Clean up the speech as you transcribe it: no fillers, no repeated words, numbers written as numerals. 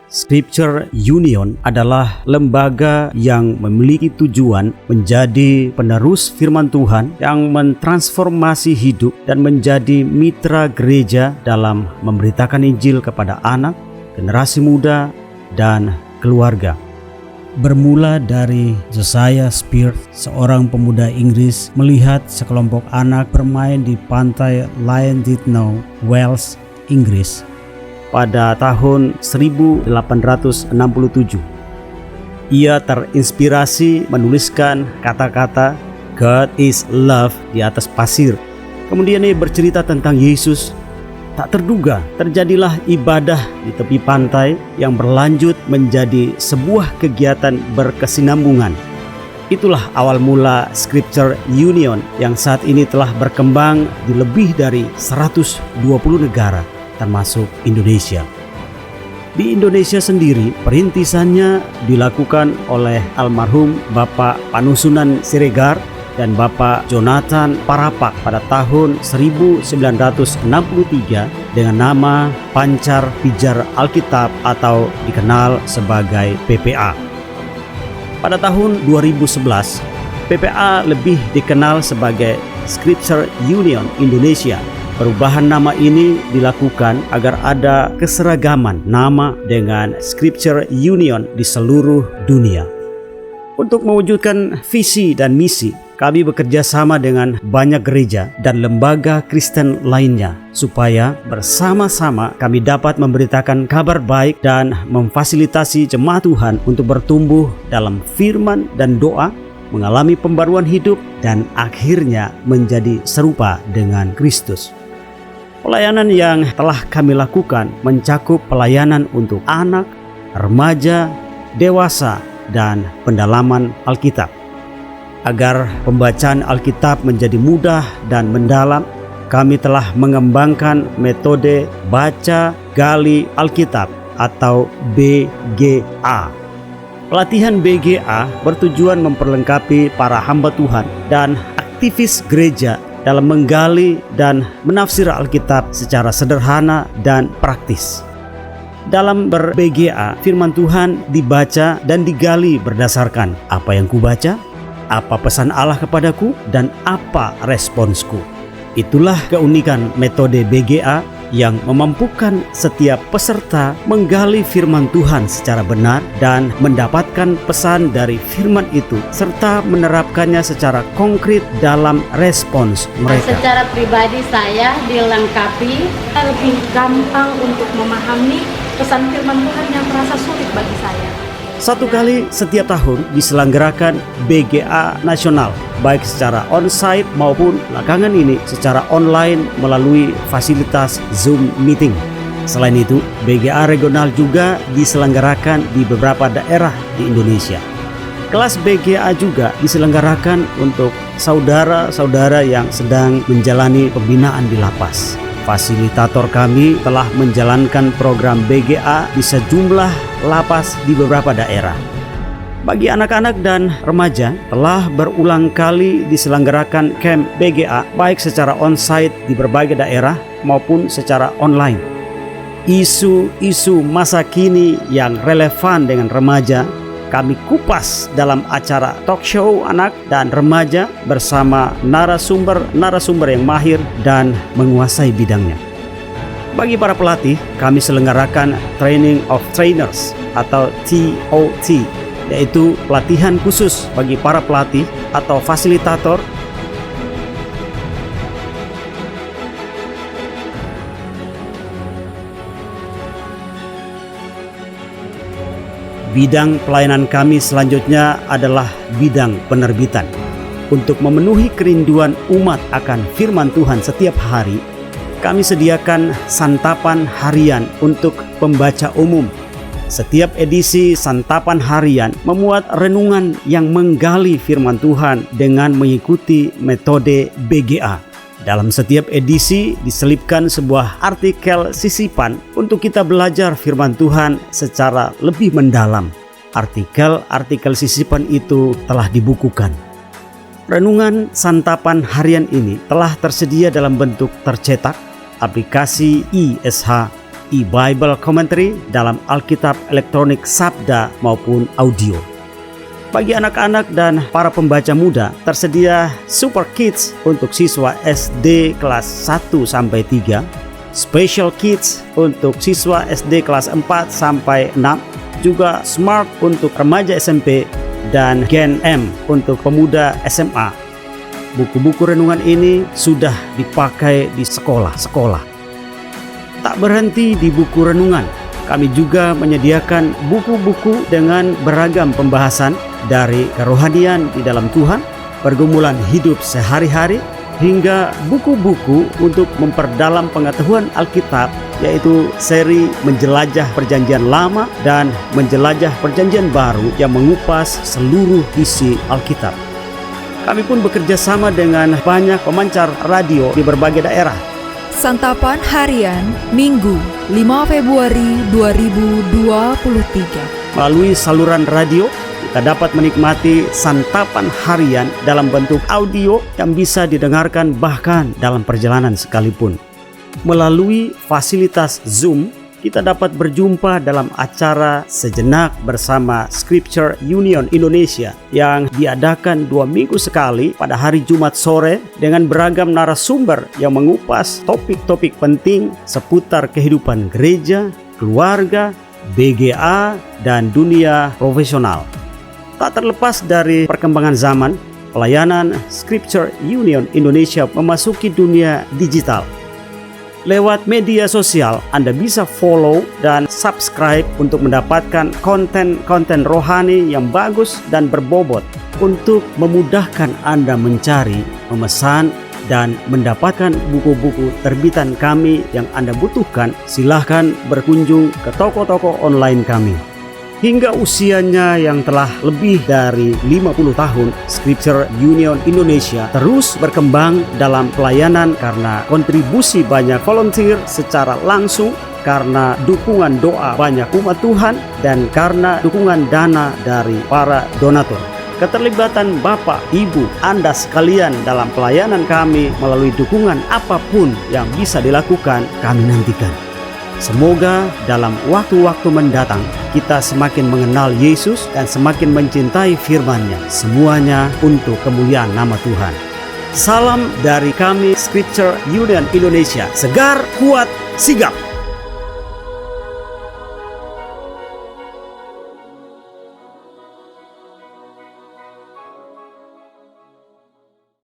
Scripture Union adalah lembaga yang memiliki tujuan menjadi penerus firman Tuhan yang mentransformasi hidup dan menjadi mitra gereja dalam memberitakan Injil kepada anak, generasi muda, dan keluarga. Bermula dari Josiah Spears, seorang pemuda Inggris melihat sekelompok anak bermain di pantai Llandudno, Wales, Inggris pada tahun 1867. Ia terinspirasi menuliskan kata-kata God is love di atas pasir. Kemudian ia bercerita tentang Yesus. Tak terduga terjadilah ibadah di tepi pantai yang berlanjut menjadi sebuah kegiatan berkesinambungan. Itulah awal mula Scripture Union yang saat ini telah berkembang di lebih dari 120 negara, termasuk Indonesia. Di Indonesia sendiri, perintisannya dilakukan oleh almarhum Bapak Panusunan Siregar dan Bapak Jonathan Parapak pada tahun 1963 dengan nama Pancar Pijar Alkitab atau dikenal sebagai PPA. Pada tahun 2011, PPA lebih dikenal sebagai Scripture Union Indonesia. Perubahan nama ini dilakukan agar ada keseragaman nama dengan Scripture Union di seluruh dunia. Untuk mewujudkan visi dan misi, kami bekerja sama dengan banyak gereja dan lembaga Kristen lainnya supaya bersama-sama kami dapat memberitakan kabar baik dan memfasilitasi jemaat Tuhan untuk bertumbuh dalam firman dan doa, mengalami pembaruan hidup, dan akhirnya menjadi serupa dengan Kristus. Pelayanan yang telah kami lakukan mencakup pelayanan untuk anak, remaja, dewasa, dan pendalaman Alkitab. Agar pembacaan Alkitab menjadi mudah dan mendalam, kami telah mengembangkan metode Baca Gali Alkitab atau BGA. Pelatihan BGA bertujuan memperlengkapi para hamba Tuhan dan aktivis gereja dalam menggali dan menafsir Alkitab secara sederhana dan praktis. Dalam ber-BGA, firman Tuhan dibaca dan digali berdasarkan apa yang kubaca, apa pesan Allah kepadaku, dan apa responsku. Itulah keunikan metode BGA yang memampukan setiap peserta menggali firman Tuhan secara benar dan mendapatkan pesan dari firman itu serta menerapkannya secara konkret dalam respons mereka. Secara pribadi saya dilengkapi lebih gampang untuk memahami pesan firman Tuhan yang terasa sulit bagi saya. Satu kali setiap tahun diselenggarakan BGA nasional, baik secara on-site maupun belakangan ini secara online melalui fasilitas Zoom meeting. Selain itu, BGA regional juga diselenggarakan di beberapa daerah di Indonesia. Kelas BGA juga diselenggarakan untuk saudara-saudara yang sedang menjalani pembinaan di lapas. Fasilitator kami telah menjalankan program BGA di sejumlah lapas di beberapa daerah. Bagi anak-anak dan remaja, telah berulang kali diselenggarakan camp BGA baik secara on-site di berbagai daerah maupun secara online. Isu-isu masa kini yang relevan dengan remaja kami kupas dalam acara talk show anak dan remaja bersama narasumber yang mahir dan menguasai bidangnya. Bagi para pelatih, kami selenggarakan Training of Trainers atau TOT, yaitu pelatihan khusus bagi para pelatih atau fasilitator Bidang pelayanan kami selanjutnya adalah bidang penerbitan. Untuk memenuhi kerinduan umat akan firman Tuhan setiap hari, kami sediakan santapan harian untuk pembaca umum. Setiap edisi santapan harian memuat renungan yang menggali firman Tuhan dengan mengikuti metode BGA. Dalam setiap edisi diselipkan sebuah artikel sisipan untuk kita belajar firman Tuhan secara lebih mendalam. Artikel-artikel sisipan itu telah dibukukan. Renungan santapan harian ini telah tersedia dalam bentuk tercetak, aplikasi ISH, e-Bible Commentary dalam Alkitab elektronik Sabda maupun audio. Bagi anak-anak dan para pembaca muda, tersedia Super Kids untuk siswa SD kelas 1 sampai 3, Special Kids untuk siswa SD kelas 4 sampai 6, juga Smart untuk remaja SMP, dan Gen M untuk pemuda SMA. Buku-buku renungan ini sudah dipakai di sekolah-sekolah. Tak berhenti di buku renungan, kami juga menyediakan buku-buku dengan beragam pembahasan dari kerohanian di dalam Tuhan, pergumulan hidup sehari-hari, hingga buku-buku untuk memperdalam pengetahuan Alkitab, yaitu seri Menjelajah Perjanjian Lama dan Menjelajah Perjanjian Baru yang mengupas seluruh isi Alkitab. Kami pun bekerja sama dengan banyak pemancar radio di berbagai daerah. Santapan Harian Minggu 5 Februari 2023. Melalui saluran radio, kita dapat menikmati santapan harian dalam bentuk audio yang bisa didengarkan bahkan dalam perjalanan sekalipun. Melalui fasilitas Zoom, kita dapat berjumpa dalam acara Sejenak bersama Scripture Union Indonesia yang diadakan 2 minggu sekali pada hari Jumat sore dengan beragam narasumber yang mengupas topik-topik penting seputar kehidupan gereja, keluarga, BGA, dan dunia profesional. Tak terlepas dari perkembangan zaman, pelayanan Scripture Union Indonesia memasuki dunia digital. Lewat media sosial, Anda bisa follow dan subscribe untuk mendapatkan konten-konten rohani yang bagus dan berbobot untuk memudahkan Anda mencari, memesan, dan mendapatkan buku-buku terbitan kami yang Anda butuhkan. Silahkan berkunjung ke toko-toko online kami. Hingga usianya yang telah lebih dari 50 tahun, Scripture Union Indonesia terus berkembang dalam pelayanan karena kontribusi banyak volunteer secara langsung, karena dukungan doa banyak umat Tuhan, dan karena dukungan dana dari para donatur. Keterlibatan Bapak, Ibu, Anda sekalian dalam pelayanan kami melalui dukungan apapun yang bisa dilakukan, kami nantikan. Semoga dalam waktu-waktu mendatang kita semakin mengenal Yesus dan semakin mencintai firman-Nya, semuanya untuk kemuliaan nama Tuhan. Salam dari kami Scripture Union Indonesia. Segar, kuat, sigap.